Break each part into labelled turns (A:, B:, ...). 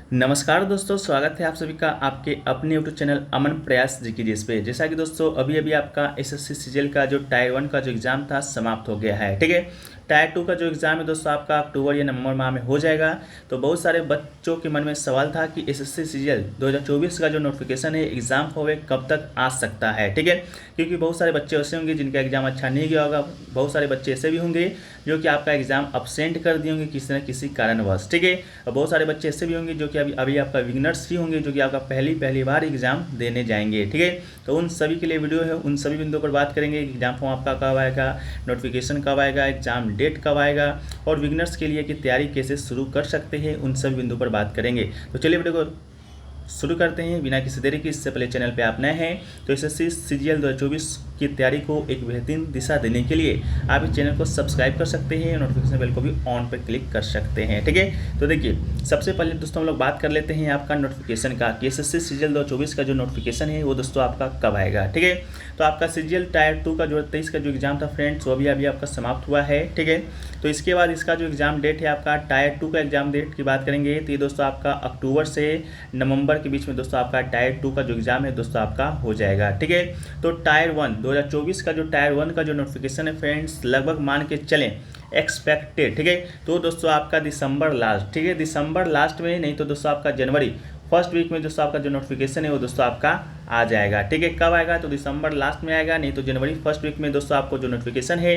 A: नमस्कार दोस्तों, स्वागत है आप सभी का आपके अपने यूट्यूब चैनल अमन प्रयास जीके पे। जैसा कि दोस्तों अभी अभी आपका एसएससी सीजीएल का जो टायर 1 का जो एग्ज़ाम था समाप्त हो गया है। ठीक है, टायर 2 का जो एग्ज़ाम है दोस्तों आपका अक्टूबर या नवंबर माह में हो जाएगा। तो बहुत सारे बच्चों के मन में सवाल था कि एसएससी सीजीएल 2024 का जो नोटिफिकेशन है एग्ज़ाम हो कब तक आ सकता है। ठीक है, क्योंकि बहुत सारे बच्चे ऐसे होंगे जिनका एग्ज़ाम अच्छा नहीं गया होगा, बहुत सारे बच्चे ऐसे भी होंगे जो कि आपका एग्ज़ाम अब्सेंट कर दिए होंगे किसी न किसी कारणवश। ठीक है, और बहुत सारे बच्चे ऐसे भी होंगे जो कि अभी आपका बिगिनर्स ही होंगे जो कि आपका पहली बार एग्ज़ाम देने जाएंगे। ठीक है, तो उन सभी के लिए वीडियो है, उन सभी बिंदुओं पर बात करेंगे। एग्ज़ाम फॉर्म आपका कब आएगा, नोटिफिकेशन कब आएगा, एग्ज़ाम डेट कब आएगा और बिगिनर्स के लिए कि तैयारी कैसे शुरू कर सकते हैं, उन सभी बिंदुओं पर बात करेंगे। तो चलिए वीडियो को शुरू करते हैं बिना किसी देरी के। इससे पहले चैनल पे आप नए हैं तो एसएससी सीजीएल 2024 की तैयारी को एक बेहतरीन दिशा देने के लिए आप इस चैनल को सब्सक्राइब कर सकते हैं, नोटिफिकेशन बेल को भी ऑन पर क्लिक कर सकते हैं। ठीक है, तो देखिए सबसे पहले दोस्तों हम लोग बात कर लेते हैं आपका नोटिफिकेशन का कि एसएससी सीजीएल 2024 का जो नोटिफिकेशन है वो दोस्तों आपका कब आएगा। ठीक है, तो आपका सीजीएल टायर 2 का जो 23 का जो एग्ज़ाम था फ्रेंड्स वो अभी आपका समाप्त हुआ है। ठीक है, तो इसके बाद इसका जो एग्ज़ाम डेट है आपका टायर 2 का एग्ज़ाम डेट की बात करेंगे तो ये दोस्तों आपका अक्टूबर से नवंबर के बीच में दोस्तों आपका टायर 2 का जो एग्ज़ाम है दोस्तों आपका हो जाएगा। ठीक है, तो टायर 1 2024 का जो टायर 1 का जो नोटिफिकेशन है फ्रेंड्स लगभग मान के चलें एक्सपेक्टेड। ठीक है, तो दोस्तों आपका दिसंबर लास्ट, ठीक है दिसंबर लास्ट में, नहीं तो दोस्तों आपका जनवरी फर्स्ट वीक में दोस्तों आपका जो नोटिफिकेशन है वो दोस्तों आपका आ जाएगा। ठीक है, कब आएगा तो दिसंबर लास्ट में आएगा, नहीं तो जनवरी फर्स्ट वीक में दोस्तों आपको जो नोटिफिकेशन है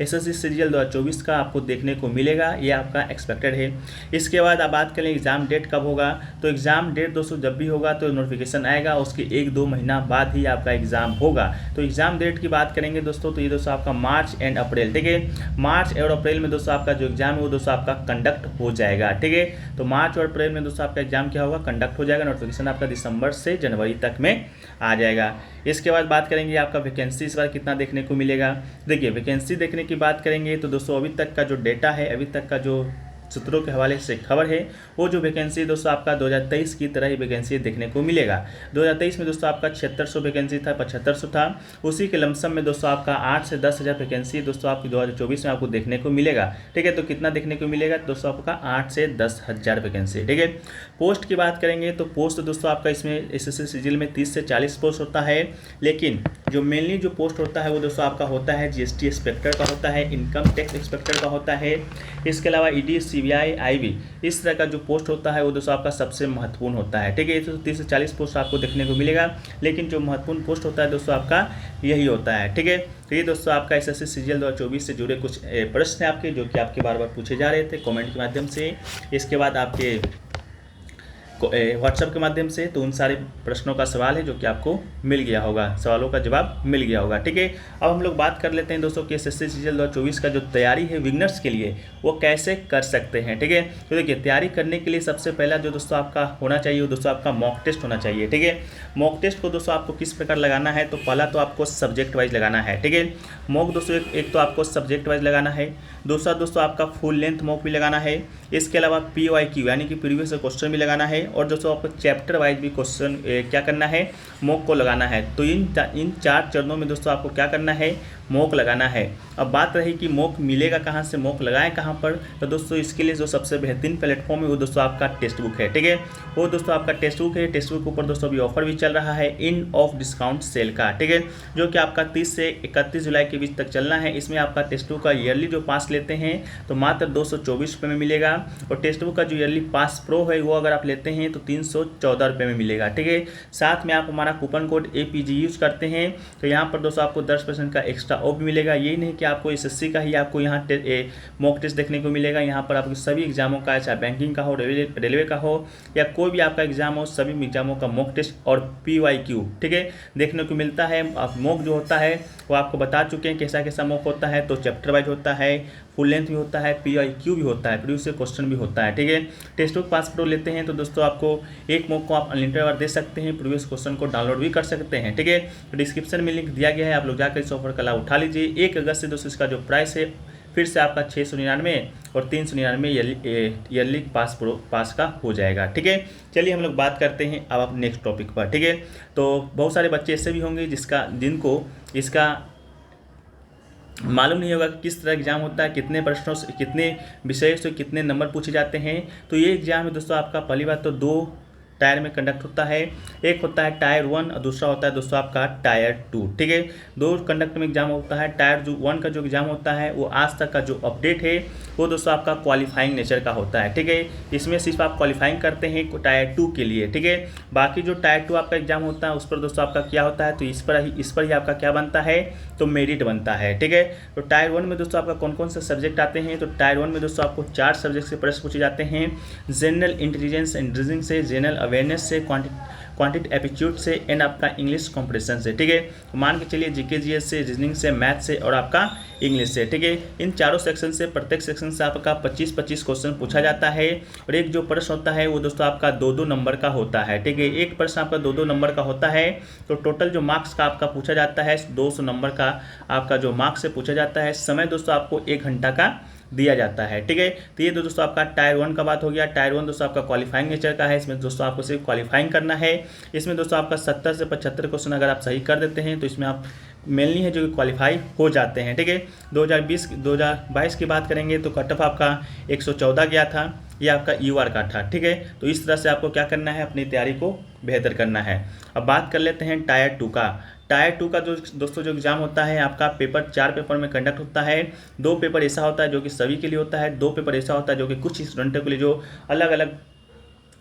A: एसएससी सीजीएल 2024 का आपको देखने को मिलेगा, ये आपका एक्सपेक्टेड है। इसके बाद आप बात करें एग्ज़ाम डेट कब होगा, तो एग्ज़ाम डेट दोस्तों जब भी होगा तो नोटिफिकेशन आएगा उसके 1-2 महीना बाद ही आपका एग्ज़ाम होगा। तो एग्ज़ाम डेट की बात करेंगे दोस्तों तो ये दोस्तों आपका मार्च एंड अप्रैल। ठीक है, मार्च और अप्रैल में दोस्तों आपका जो एग्ज़ाम है वो दोस्तों आपका कंडक्ट हो जाएगा। ठीक है, तो मार्च और अप्रैल में दोस्तों आपका एग्ज़ाम क्या होगा, कंडक्ट हो जाएगा। नोटिफिकेशन आपका दिसंबर से जनवरी तक में आ जाएगा। इसके बाद बात करेंगे आपका वैकेंसी इस बार कितना देखने को मिलेगा। देखिए वैकेंसी देखने की बात करेंगे तो दोस्तों अभी तक का जो डेटा है, अभी तक का जो सूत्रों के हवाले से खबर है वो जो वैकेंसी दोस्तों आपका 2023 की तरह ही वैकेंसी देखने को मिलेगा। 2023 में दोस्तों आपका 7600 वैकेंसी था, 7500 था, उसी के लमसम में दोस्तों आपका 8 से 10,000 वैकेंसी दोस्तों आपकी 2024 में आपको देखने को मिलेगा। ठीक है, तो कितना देखने को मिलेगा दोस्तों आपका 8 से 10,000 वैकेंसी। ठीक है, पोस्ट की बात करेंगे तो पोस्ट दोस्तों आपका इसमें एसएससी सीजीएल में 30 से 40 पोस्ट होता है, लेकिन जो मेनली जो पोस्ट होता है वो दोस्तों आपका होता है जीएसटी इंस्पेक्टर का होता है, इनकम टैक्स इंस्पेक्टर का होता है, इसके अलावा ईडी सीबीआई आईबी इस तरह का जो पोस्ट होता है वो दोस्तों आपका सबसे महत्वपूर्ण होता है। ठीक है, तो 30 से 40 पोस्ट आपको देखने को मिलेगा, लेकिन जो महत्वपूर्ण पोस्ट होता है दोस्तों आपका यही होता है। ठीक है, तो ये दोस्तों आपका एसएससी सीजीएल 2024 से जुड़े कुछ प्रश्न हैं आपके जो कि आपके बार बार पूछे जा रहे थे कमेंट के माध्यम से, इसके बाद आपके व्हाट्सएप के माध्यम से, तो उन सारे प्रश्नों का सवाल है जो कि आपको मिल गया होगा, सवालों का जवाब मिल गया होगा। ठीक है, अब हम लोग बात कर लेते हैं दोस्तों कि एसएससी सीजीएल 2024 का जो तैयारी है बिगिनर्स के लिए वो कैसे कर सकते हैं। ठीक है, तो देखिए तैयारी करने के लिए सबसे पहला जो दोस्तों आपका होना चाहिए वो दोस्तों आपका मॉक टेस्ट होना चाहिए। ठीक है, मॉक टेस्ट को दोस्तों आपको किस प्रकार लगाना है, तो पहला तो आपको सब्जेक्ट वाइज लगाना है। ठीक है, मॉक दोस्तों एक तो आपको सब्जेक्ट वाइज लगाना है, दूसरा दोस्तों आपका फुल लेंथ मॉक भी लगाना है, इसके अलावा PYQ यानी कि प्रीवियस क्वेश्चन भी लगाना है, और दोस्तों आपको चैप्टर वाइज भी क्वेश्चन क्या करना है, मॉक को लगाना है। तो इन 4 चरणों में दोस्तों आपको क्या करना है, मॉक लगाना है। अब बात रही कि मॉक मिलेगा कहाँ से, मॉक लगाएं कहाँ पर, तो दोस्तों इसके लिए जो सबसे बेहतरीन प्लेटफॉर्म है वो दोस्तों आपका टेक्स्ट बुक है। ठीक है, वो दोस्तों आपका टेक्स्ट बुक है, टेक्स्ट बुक के ऊपर दोस्तों अभी ऑफर भी चल रहा है इन ऑफ डिस्काउंट सेल का। ठीक है, जो कि आपका 30 से 31 जुलाई के बीच तक चलना है। इसमें आपका टेक्स्ट बुक का ईयरली जो पास लेते हैं तो मात्र 224 रुपये में मिलेगा, और टेक्स्ट बुक का जो ईयरली पास प्रो है वो अगर आप लेते हैं तो 314 रुपये में मिलेगा। ठीक है, साथ में आप हमारा कूपन कोड APG यूज करते हैं तो यहाँ पर दोस्तों आपको 10% का एक्स्ट्रा ऑफ भी मिलेगा। यही नहीं कि आपको एसएससी का ही आपको यहाँ मॉक टेस्ट देखने को मिलेगा, यहाँ पर आपको सभी एग्जामों का, चाहे बैंकिंग का हो, रेलवे का हो या कोई भी आपका एग्जाम हो, सभी एग्जामों का मॉक टेस्ट और PYQ ठीक है देखने को मिलता है। मॉक जो होता है वो आपको बता चुके हैं कैसा कैसा मॉक होता है, तो चैप्टर वाइज होता है, फुल लेंथ भी होता है, PYQ भी होता है, प्रीवियस क्वेश्चन भी होता है। ठीक है, टेक्स्ट बुक पास प्रो लेते हैं तो दोस्तों आपको एक मॉक को आप अनलिमिटेड बार दे सकते हैं, प्रीवियस क्वेश्चन को डाउनलोड भी कर सकते हैं। ठीक है, तो डिस्क्रिप्शन में लिंक दिया गया है, आप लोग जाकर इस ऑफर का लाभ उठा लीजिए। 1 अगस्त से दोस्तों इसका जो प्राइस है फिर से आपका 699 और 399 ईयरली पास का हो जाएगा। ठीक है, चलिए हम लोग बात करते हैं अब नेक्स्ट टॉपिक पर। ठीक है, तो बहुत सारे बच्चे ऐसे भी होंगे जिनको इसका मालूम नहीं होगा कि किस तरह एग्जाम होता है, कितने प्रश्नों से, कितने विषय से कितने नंबर पूछे जाते हैं। तो ये एग्जाम है दोस्तों आपका पहली बात तो 2 टायर में कंडक्ट होता है। एक होता है टायर 1 और दूसरा होता है दोस्तों आपका टायर 2। ठीक है, 2 कंडक्ट में एग्जाम होता है। टायर जो 1 का जो एग्जाम होता है वो आज तक का जो अपडेट है वो दोस्तों आपका क्वालिफाइंग नेचर का होता है। ठीक है, इसमें सिर्फ आप क्वालिफाइंग करते हैं टायर 2 के लिए। ठीक है, बाकी जो टायर 2 आपका एग्जाम होता है उस पर दोस्तों आपका क्या होता है, तो इस पर ही आपका क्या बनता है, तो मेरिट बनता है। ठीक है, तो टायर 1 में दोस्तों आपका कौन कौन से सब्जेक्ट आते हैं, तो टायर 1 में दोस्तों आपको 4 सब्जेक्ट से प्रश्न पूछे जाते हैं। जनरल इंटेलिजेंस एंड रीजनिंग से, जनरल अवेयरनेस से, क्वांटिटी एप्टीट्यूड से एंड आपका इंग्लिश कॉम्प्रिहेंशन से। ठीक है, मान के चलिए जीके जीएस से, रीजनिंग से, मैथ से और आपका इंग्लिश से। ठीक है, इन चारों सेक्शन से प्रत्येक सेक्शन से आपका 25-25 क्वेश्चन पूछा जाता है और एक जो प्रश्न होता है वो दोस्तों आपका 2-2 नंबर का होता है। ठीक है, एक प्रश्न आपका 2-2 नंबर का होता है। तो टोटल जो मार्क्स का आपका पूछा जाता है 200 नंबर का आपका जो मार्क्स से पूछा जाता है। समय दोस्तों आपको 1 घंटा का दिया जाता है। ठीक है, तो ये दोस्तों आपका टायर 1 का बात हो गया। टायर 1 दोस्तों आपका क्वालिफाइंग नेचर का है। इसमें दोस्तों आपको सिर्फ क्वालिफाइंग करना है। इसमें दोस्तों आपका 70 से 75 क्वेश्चन अगर आप सही कर देते हैं तो इसमें आप मेनली है जो कि क्वालिफाई हो जाते हैं। ठीक है, 2022 की बात करेंगे तो कट ऑफ आपका 114 गया था, ये आपका यूआर का था। ठीक है, तो इस तरह से आपको क्या करना है, अपनी तैयारी को बेहतर करना है। अब बात कर लेते हैं टायर 2 का। टायर 2 का जो दोस्तों जो एग्जाम होता है आपका पेपर 4 पेपर में कंडक्ट होता है। 2 पेपर ऐसा होता है जो कि सभी के लिए होता है, 2 पेपर ऐसा होता है जो कि कुछ स्टूडेंटों के लिए जो अलग अलग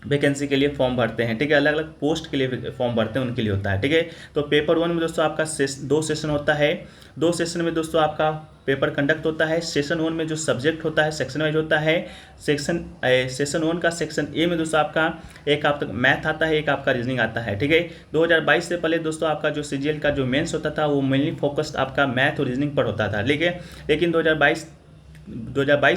A: वैकेंसी के लिए फॉर्म भरते हैं। ठीक है, अलग अलग पोस्ट के लिए फॉर्म भरते हैं उनके लिए होता है। ठीक है, तो पेपर 1 में दोस्तों आपका 2 सेशन होता है। 2 सेशन में दोस्तों आपका पेपर कंडक्ट होता है। सेशन 1 में जो सब्जेक्ट होता है सेक्शन वाइज होता है। सेशन 1 का सेक्शन ए में दोस्तों आपका एक आपका मैथ आता है, एक आपका रीजनिंग आता है। ठीक है, 2022 से पहले दोस्तों आपका जो सीजीएल का जो मेंस होता था वो मेनली फोकस्ड आपका मैथ और रीजनिंग पर होता था। ठीक है, लेकिन 2022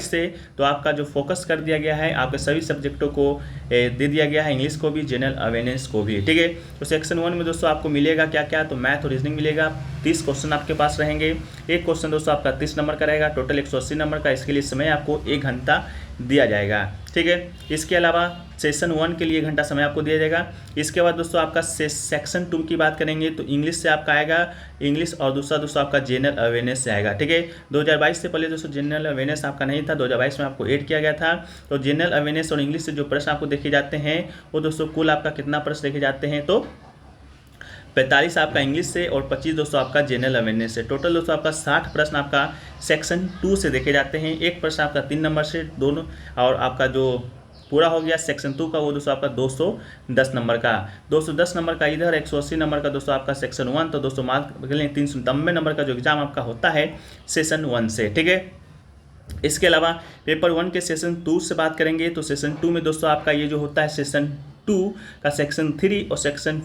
A: से तो आपका जो फोकस कर दिया गया है, आपके सभी सब्जेक्टों को दे दिया गया है, इंग्लिश को भी, जनरल अवेयरनेस को भी। ठीक है, तो सेक्शन 1 में दोस्तों आपको मिलेगा क्या क्या, तो मैथ और रीजनिंग मिलेगा। 30 क्वेश्चन आपके पास रहेंगे। एक क्वेश्चन दोस्तों आपका 30 नंबर का रहेगा, टोटल 180 नंबर का। इसके लिए समय आपको 1 घंटा दिया जाएगा। ठीक है, इसके अलावा सेशन 1 के लिए 1 घंटा समय आपको दिया जाएगा। इसके बाद दोस्तों आपका सेक्शन 2 की बात करेंगे तो इंग्लिश से आपका आएगा इंग्लिश और दूसरा दोस्तों आपका जनरल अवेयरनेस से आएगा। ठीक है, 2022 से पहले दोस्तों जनरल अवेयरनेस आपका नहीं था, 2022 में आपको ऐड किया गया था। तो जनरल अवेयरनेस और इंग्लिश से जो प्रश्न आपको देखे जाते हैं वो दोस्तों कुल आपका कितना प्रश्न देखे जाते हैं, तो 45 आपका इंग्लिश से और 25 दोस्तों आपका जनरल अवेयरनेस से। टोटल दोस्तों आपका 60 प्रश्न आपका सेक्शन 2 से देखे जाते हैं। एक प्रश्न आपका 3 नंबर से दोनों, और आपका जो पूरा हो गया सेक्शन 2 का वो दोस्तों आपका 210 नंबर का। 210 नंबर का इधर, 180 नंबर का दोस्तों आपका सेक्शन 1। तो दोस्तों मार्क के लिए 390 नंबर का जो एग्जाम आपका होता है सेशन 1 से। ठीक है, इसके अलावा पेपर 1 के सेशन 2 से बात करेंगे तो सेशन 2 में दोस्तों आपका ये जो होता है सेशन 2 का सेक्शन 3 और सेक्शन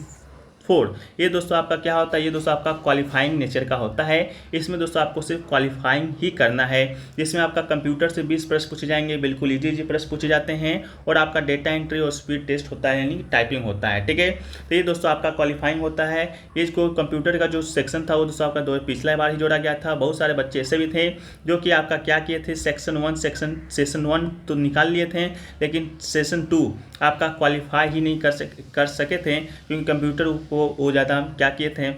A: 4, ये दोस्तों आपका क्या होता है, ये दोस्तों आपका क्वालिफाइंग नेचर का होता है। इसमें दोस्तों आपको सिर्फ क्वालिफाइंग ही करना है, जिसमें आपका कंप्यूटर से 20 प्रश्न पूछे जाएंगे, बिल्कुल इजी प्रश्न पूछे जाते हैं, और आपका डेटा एंट्री और स्पीड टेस्ट होता है, यानी टाइपिंग होता है। ठीक है, तो ये दोस्तों आपका क्वालिफाइंग होता है। इसको कंप्यूटर का जो सेक्शन था वो दोस्तों आपका पिछला बार ही जोड़ा गया था। बहुत सारे बच्चे ऐसे भी थे जो कि आपका क्या किए थे, सेशन 1 तो निकाल लिए थे, लेकिन सेशन 2 आपका क्वालिफाई ही नहीं कर सके थे, क्योंकि कंप्यूटर को वो ज़्यादा क्या किए थे,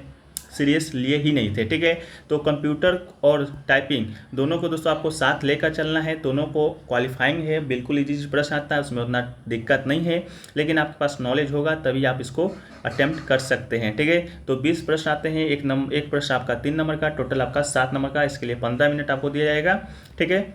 A: सीरियस लिए ही नहीं थे। ठीक है, तो कंप्यूटर और टाइपिंग दोनों को दोस्तों आपको साथ लेकर चलना है। दोनों को क्वालिफाइंग है, बिल्कुल इजी प्रश्न आता है, उसमें उतना दिक्कत नहीं है, लेकिन आपके पास नॉलेज होगा तभी आप इसको अटेम्प्ट कर सकते हैं। ठीक है, तो 20 प्रश्न आते हैं, एक प्रश्न आपका 3 नंबर का, टोटल आपका 7 नंबर का। इसके लिए 15 मिनट आपको दिया जाएगा। ठीक है,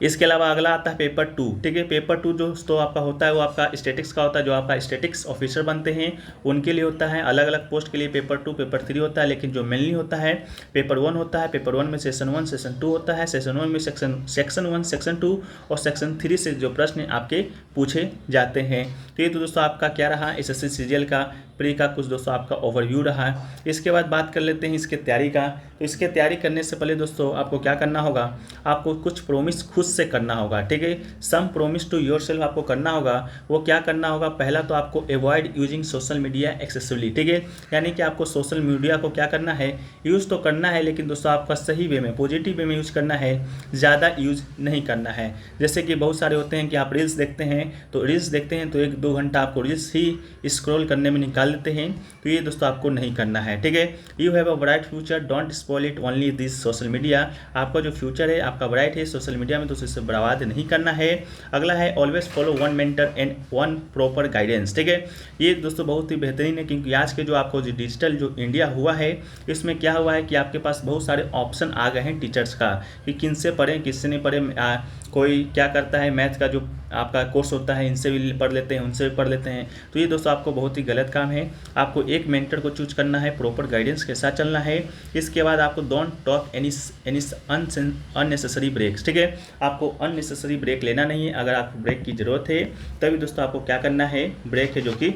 A: इसके अलावा अगला आता है पेपर 2। ठीक है, पेपर 2 जो तो आपका होता है वो आपका स्टैटिक्स का होता है। जो आपका स्टैटिक्स ऑफिसर बनते हैं उनके लिए होता है। अलग अलग पोस्ट के लिए पेपर 2 पेपर 3 होता है, लेकिन जो मेनली होता है पेपर 1 होता है। पेपर 1 में सेशन 1 सेशन 2 होता है। सेशन 1 में सेक्शन 1 सेक्शन 2 और सेक्शन 3 से जो प्रश्न आपके पूछे जाते हैं। तो ये तो दोस्तों आपका क्या रहा, एसएससी सीजीएल का प्री का कुछ दोस्तों आपका ओवरव्यू रहा। इसके बाद बात कर लेते हैं इसके तैयारी का। तो इसके तैयारी करने से पहले दोस्तों आपको क्या करना होगा, आपको कुछ प्रॉमिस खुद से करना होगा, ठीक है। सम प्रोमिस टू योर सेल्फ आपको करना होगा। वो क्या करना होगा, पहला तो आपको avoid using social media excessively, ठीक है। यानी कि आपको सोशल मीडिया को क्या करना है, यूज़ तो करना है, लेकिन दोस्तों आपका सही वे में, पॉजिटिव वे में यूज़ करना है, ज़्यादा यूज़ नहीं करना है। जैसे कि बहुत सारे होते हैं कि आप रील्स देखते हैं, तो रील्स देखते हैं तो 1-2 घंटा आपको रील्स ही स्क्रॉल करने में निकाल देते हैं, तो ये दोस्तों आपको नहीं करना है, ठीक है। You have a bright future, don't spoil it only this social media. आपका जो फ्यूचर है आपका ब्राइट है सोशल मीडिया में, तो इसे बर्बाद नहीं करना है। अगला है always follow one mentor and one proper guidance, ठीक है। ये दोस्तों बहुत ही बेहतरीन है, क्योंकि आज के जो आपको जो डिजिटल जो इंडिया हुआ है, इसमें क्या हुआ है कि आपके पास बहुत सारे ऑप्शन आ गए हैं टीचर्स का, कि किन से पढ़ें किससे नहीं पढ़ें। कोई क्या करता है, मैथ का जो आपका कोर्स होता है इनसे भी पढ़ लेते हैं, उनसे भी पढ़ लेते हैं, तो ये दोस्तों आपको बहुत ही गलत काम है। आपको एक मेंटर को चूज करना है, प्रॉपर गाइडेंस के साथ चलना है। इसके बाद आपको don't talk any unnecessary breaks, ठीक है। आपको अननेसेसरी ब्रेक लेना नहीं है। अगर आपको ब्रेक की ज़रूरत है तभी दोस्तों आपको क्या करना है, ब्रेक है जो कि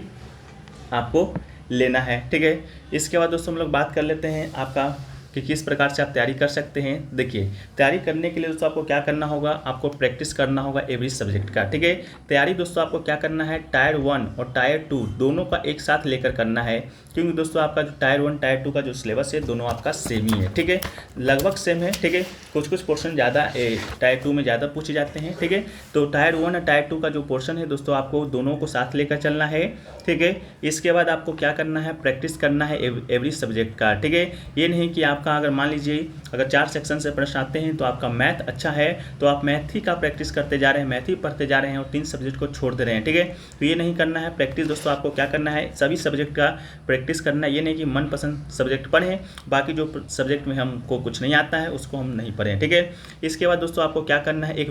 A: आपको लेना है, ठीक है। इसके बाद दोस्तों हम लोग बात कर लेते हैं आपका कि किस प्रकार से आप तैयारी कर सकते हैं। देखिए, तैयारी करने के लिए दोस्तों आपको क्या करना होगा, आपको प्रैक्टिस करना होगा एवरी सब्जेक्ट का, ठीक है। तैयारी दोस्तों आपको क्या करना है, टायर 1 और टायर 2 दोनों का एक साथ लेकर करना है, क्योंकि दोस्तों आपका जो टायर 1 टायर 2 का जो सिलेबस है दोनों आपका सेम ही है, ठीक है, लगभग सेम है, ठीक है। कुछ पोर्शन ज़्यादा टायर 2 में ज़्यादा पूछे जाते हैं, ठीक है। तो टायर 1 और टायर 2 का जो पोर्शन है दोस्तों आपको दोनों को साथ लेकर चलना है, ठीक है। इसके बाद आपको क्या करना है, प्रैक्टिस करना है एवरी सब्जेक्ट का, ठीक है। ये नहीं कि आपका अगर मान लीजिए अगर 4 सेक्शन से प्रश्न आते हैं तो आपका मैथ अच्छा है तो आप मैथ ही का प्रैक्टिस करते जा रहे हैं, मैथ ही पढ़ते जा रहे हैं और 3 सब्जेक्ट को छोड़ दे रहे हैं, ठीक है। तो ये नहीं करना है। प्रैक्टिस दोस्तों आपको क्या करना है, सभी सब्जेक्ट का प्रैक्टिस करना है। ये नहीं कि मनपसंद सब्जेक्ट पढ़ें, बाकी जो सब्जेक्ट में हमको कुछ नहीं आता है उसको हम नहीं पढ़ें, ठीक है। इसके बाद दोस्तों आपको क्या करना है, एक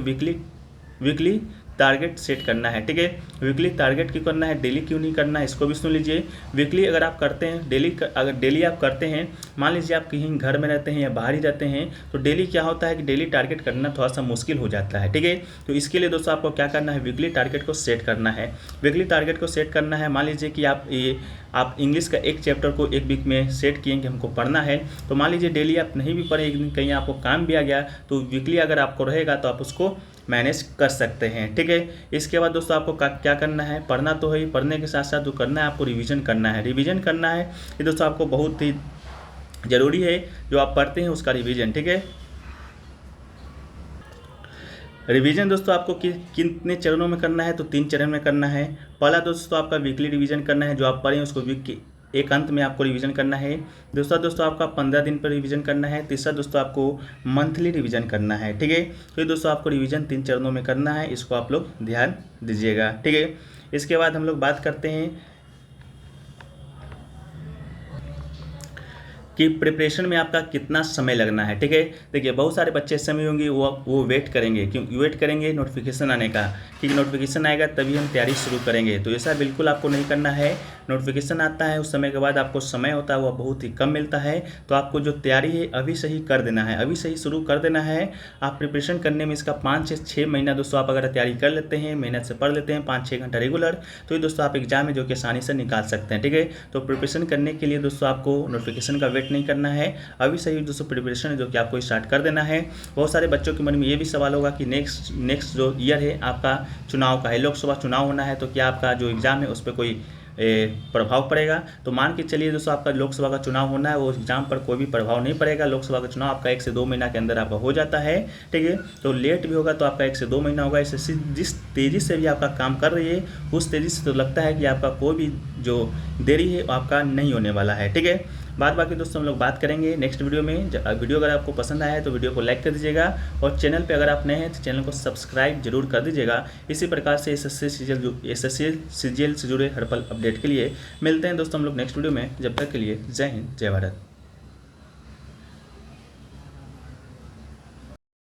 A: वीकली टारगेट सेट करना है, ठीक है। वीकली टारगेट क्यों करना है, डेली क्यों नहीं करना है, इसको भी सुन लीजिए। वीकली अगर आप करते हैं, अगर डेली आप करते हैं, मान लीजिए आप कहीं घर में रहते हैं या बाहर ही रहते हैं, तो डेली क्या होता है कि डेली टारगेट करना थोड़ा सा मुश्किल हो जाता है, ठीक है। तो इसके लिए दोस्तों आपको क्या करना है, वीकली टारगेट को सेट करना है। वीकली टारगेट को सेट करना है, मान लीजिए कि आप इंग्लिश का एक चैप्टर को एक वीक में सेट किए कि हमको पढ़ना है, तो मान लीजिए डेली आप नहीं भी पढ़े, एक दिन कहीं आपको काम भी आ गया, तो वीकली अगर आपको रहेगा तो आप उसको मैनेज कर सकते हैं, ठीक है। इसके बाद दोस्तों आपको क्या करना है, पढ़ना तो है ही, पढ़ने के साथ साथ जो करना है आपको रिवीजन करना है। रिवीजन करना है ये दोस्तों आपको बहुत ही ज़रूरी है, जो आप पढ़ते हैं उसका रिवीजन, ठीक है। रिवीजन दोस्तों आपको कितने चरणों में करना है, तो 3 चरण में करना है। पहला दोस्तों आपका वीकली रिवीजन करना है, जो आप पढ़ें उसको वीक की एक अंत में आपको रिवीजन करना है। दूसरा दोस्तों आपका 15 दिन पर रिवीजन करना है। तीसरा दोस्तों आपको मंथली रिवीजन करना है, ठीक है। तो ये दोस्तों आपको रिवीजन 3 चरणों में करना है, इसको आप लोग ध्यान दीजिएगा, ठीक है। इसके बाद हम लोग बात करते हैं कि प्रिपरेशन में आपका कितना समय लगना है, ठीक है। देखिए, बहुत सारे बच्चे इस समय होंगे वो वेट करेंगे, क्यों वेट करेंगे, नोटिफिकेशन आने का, क्योंकि नोटिफिकेशन आएगा तभी हम तैयारी शुरू करेंगे। तो ऐसा बिल्कुल आपको नहीं करना है। नोटिफिकेशन आता है उस समय के बाद आपको समय होता है वह बहुत ही कम मिलता है, तो आपको जो तैयारी है अभी से ही कर देना है, अभी से ही शुरू कर देना है। आप प्रिपरेशन करने में इसका 5 से 6 महीना दोस्तों आप अगर तैयारी कर लेते हैं, मेहनत से पढ़ लेते हैं 5-6 घंटा रेगुलर, तो ये दोस्तों आप एग्जाम में जो कि आसानी से निकाल सकते हैं, ठीक है। तो प्रिपरेशन करने के लिए दोस्तों आपको नोटिफिकेशन का वेट नहीं करना है, अभी से ही दोस्तों प्रिपरेशन जो कि आपको स्टार्ट कर देना है। बहुत सारे बच्चों के मन में ये भी सवाल होगा कि नेक्स्ट जो ईयर है आपका चुनाव का है, लोकसभा चुनाव होना है, तो क्या आपका जो एग्ज़ाम है उस पर कोई प्रभाव पड़ेगा। तो मान के चलिए दोस्तों आपका लोकसभा का चुनाव होना है, वो एग्जाम पर कोई भी प्रभाव नहीं पड़ेगा। लोकसभा का चुनाव आपका 1 से 2 महीना के अंदर आपका हो जाता है, ठीक है। तो लेट भी होगा तो आपका 1 से 2 महीना होगा। इससे जिस तेज़ी से भी आपका काम कर रही है उस तेज़ी से तो लगता है कि आपका कोई भी जो देरी है आपका नहीं होने वाला है, ठीक है। बाकी दोस्तों हम लोग बात करेंगे नेक्स्ट वीडियो में। वीडियो अगर आपको पसंद आया है तो वीडियो को लाइक कर दीजिएगा, और चैनल पे अगर आप नए हैं तो चैनल को सब्सक्राइब जरूर कर दीजिएगा। इसी प्रकार से एसएससी सीजीएल से जुड़े हर पल अपडेट के लिए मिलते हैं दोस्तों हम लोग नेक्स्ट वीडियो में। जब तक के लिए जय हिंद, जय भारत।